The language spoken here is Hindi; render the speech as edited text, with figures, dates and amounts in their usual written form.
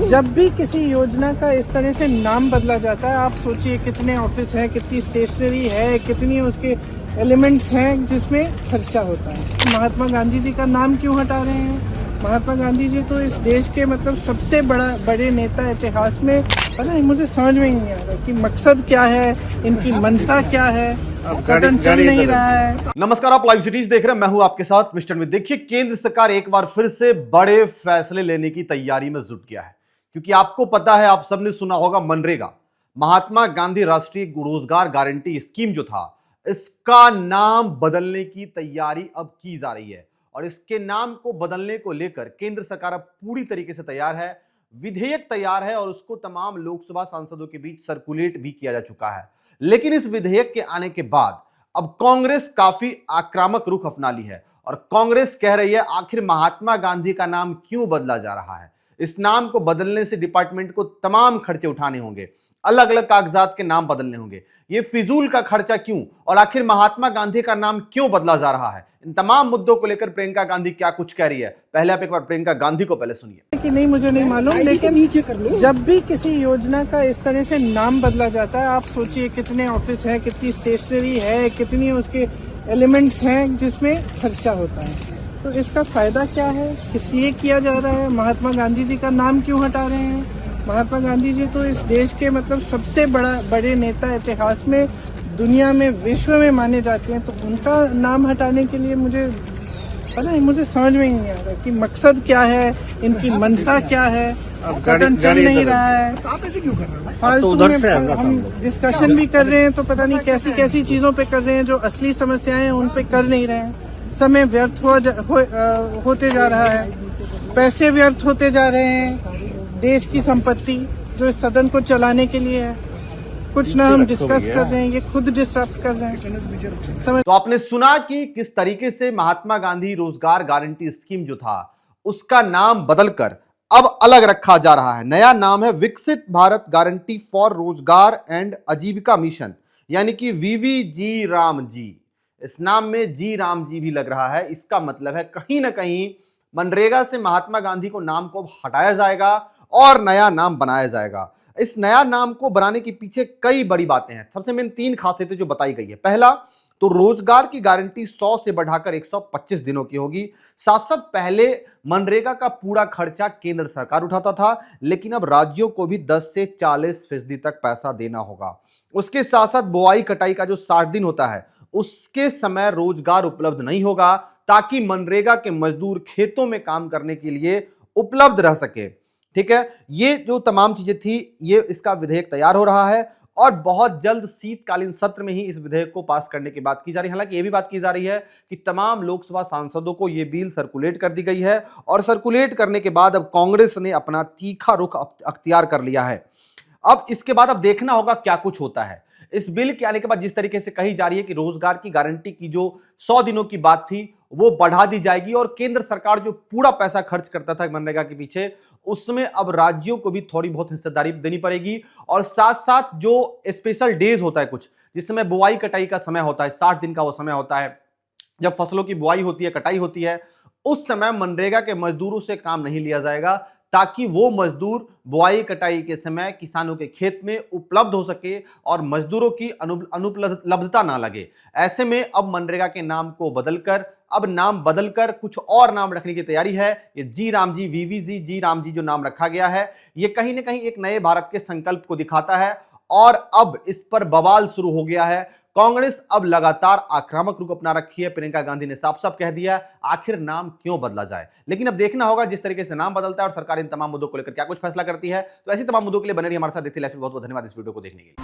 जब भी किसी योजना का इस तरह से नाम बदला जाता है, आप सोचिए कितने ऑफिस हैं, कितनी स्टेशनरी है, कितनी उसके एलिमेंट्स हैं जिसमें खर्चा होता है। महात्मा गांधी जी का नाम क्यों हटा रहे हैं? महात्मा गांधी जी तो इस देश के मतलब सबसे बड़े नेता इतिहास में, पता नहीं, मुझे समझ में ही नहीं आ रहा कि मकसद क्या है, इनकी मंशा क्या है। सदन चल नहीं रहा है। नमस्कार, आप लाइव सिटीज देख रहे हैं। मैं हूं आपके साथ मिस्टर मित। देखिए, केंद्र सरकार एक बार फिर से बड़े फैसले लेने की तैयारी में जुट गया है, क्योंकि आपको पता है, आप सबने सुना होगा, मनरेगा, महात्मा गांधी राष्ट्रीय रोजगार गारंटी स्कीम जो था, इसका नाम बदलने की तैयारी अब की जा रही है। और इसके नाम को बदलने को लेकर केंद्र सरकार अब पूरी तरीके से तैयार है। विधेयक तैयार है और उसको तमाम लोकसभा सांसदों के बीच सर्कुलेट भी किया जा चुका है। लेकिन इस विधेयक के आने के बाद अब कांग्रेस काफी आक्रामक रुख अपना ली है और कांग्रेस कह रही है, आखिर महात्मा गांधी का नाम क्यों बदला जा रहा है? इस नाम को बदलने से डिपार्टमेंट को तमाम खर्चे उठाने होंगे, अलग अलग कागजात के नाम बदलने होंगे। ये फिजूल का खर्चा क्यों, और आखिर महात्मा गांधी का नाम क्यों बदला जा रहा है? इन तमाम मुद्दों को लेकर प्रियंका गांधी क्या कुछ कह रही है, पहले आप एक बार प्रियंका गांधी को पहले सुनिए। कि नहीं, मुझे नहीं मालूम, लेकिन जब भी किसी योजना का इस तरह से नाम बदला जाता है, आप सोचिए कितने ऑफिस हैं, कितनी स्टेशनरी है, कितनी उसके एलिमेंट्स हैं जिसमें खर्चा होता है। तो इसका फायदा क्या है, किस लिए किया जा रहा है? महात्मा गांधी जी का नाम क्यों हटा रहे हैं? महात्मा गांधी जी तो इस देश के मतलब सबसे बड़े नेता इतिहास में, दुनिया में, विश्व में माने जाते हैं। तो उनका नाम हटाने के लिए मुझे, पता नहीं, मुझे समझ में ही नहीं आ रहा कि मकसद क्या है, इनकी मंशा क्या है। सदन चल नहीं रहा है, आप ऐसे क्यों कर रहे हैं? फालतू में हम डिस्कशन भी कर रहे हैं तो पता नहीं कैसी कैसी चीजों पे कर रहे हैं, जो असली समस्याएं हैं उन पे कर नहीं रहे हैं। समय व्यर्थ होते जा रहा है, पैसे व्यर्थ होते जा रहे हैं, देश की संपत्ति जो इस सदन को चलाने के लिए है, कुछ ना हम डिस्कस कर रहे हैं, ये खुद डिस्टर्ब कर रहे हैं। तो आपने सुना कि किस तरीके से महात्मा गांधी रोजगार गारंटी स्कीम जो था, उसका नाम बदलकर अब अलग रखा जा रहा है। नया नाम है विकसित भारत गारंटी फॉर रोजगार एंड आजीविका मिशन, यानी कि वीवीजी राम जी। इस नाम में जी राम जी भी लग रहा है। इसका मतलब है कहीं ना कहीं मनरेगा से महात्मा गांधी को नाम को हटाया जाएगा और नया नाम बनाया जाएगा। इस नया नाम को बनाने के पीछे कई बड़ी बातें हैं। सबसे मेन 3 खासियतें जो बताई गई है। पहला तो रोजगार की गारंटी 100 से बढ़ाकर 125 दिनों की होगी। साथ साथ पहले मनरेगा का पूरा खर्चा केंद्र सरकार उठाता था, लेकिन अब राज्यों को भी 10 से 40% तक पैसा देना होगा। उसके साथ साथ बुआई कटाई का जो 60 दिन होता है, उसके समय रोजगार उपलब्ध नहीं होगा, ताकि मनरेगा के मजदूर खेतों में काम करने के लिए उपलब्ध रह सके। ठीक है, ये जो तमाम चीजें थी, ये इसका विधेयक तैयार हो रहा है और बहुत जल्द शीतकालीन सत्र में ही इस विधेयक को पास करने की बात की जा रही है। हालांकि ये भी बात की जा रही है कि तमाम लोकसभा सांसदों को ये बिल सर्कुलेट कर दी गई है और सर्कुलेट करने के बाद अब कांग्रेस ने अपना तीखा रुख अख्तियार कर लिया है। अब इसके बाद अब देखना होगा क्या कुछ होता है। इस बिल के आने के बाद जिस तरीके से कही जा रही है कि रोजगार की गारंटी की जो 100 दिनों की बात थी, वो बढ़ा दी जाएगी और केंद्र सरकार जो पूरा पैसा खर्च करता था मनरेगा के पीछे, उसमें अब राज्यों को भी थोड़ी बहुत हिस्सेदारी देनी पड़ेगी। और साथ साथ जो स्पेशल डेज होता है कुछ, जिसमें बुआई कटाई का समय होता है, 60 दिन का वो समय होता है, जब फसलों की बुआई होती है, कटाई होती है, उस समय मनरेगा के मजदूरों से काम नहीं लिया जाएगा, ताकि वो मजदूर बुआई कटाई के समय किसानों के खेत में उपलब्ध हो सके और मजदूरों की अनुपलब्धता ना लगे। ऐसे में अब मनरेगा के नाम को बदलकर कुछ और नाम रखने की तैयारी है। ये जी राम जी, वीवीजी जी राम जी जो नाम रखा गया है, ये कहीं ना कहीं एक नए भारत के संकल्प को दिखाता है और अब इस पर बवाल शुरू हो गया है। कांग्रेस अब लगातार आक्रामक रुख अपना रखी है। प्रियंका गांधी ने साफ साफ कह दिया, आखिर नाम क्यों बदला जाए। लेकिन अब देखना होगा जिस तरीके से नाम बदलता है और सरकार इन तमाम मुद्दों को लेकर क्या कुछ फैसला करती है। तो ऐसी तमाम मुद्दों के लिए बने रहिए हमारे साथ। देखते रहिए। बहुत बहुत धन्यवाद इस वीडियो को देखने के लिए।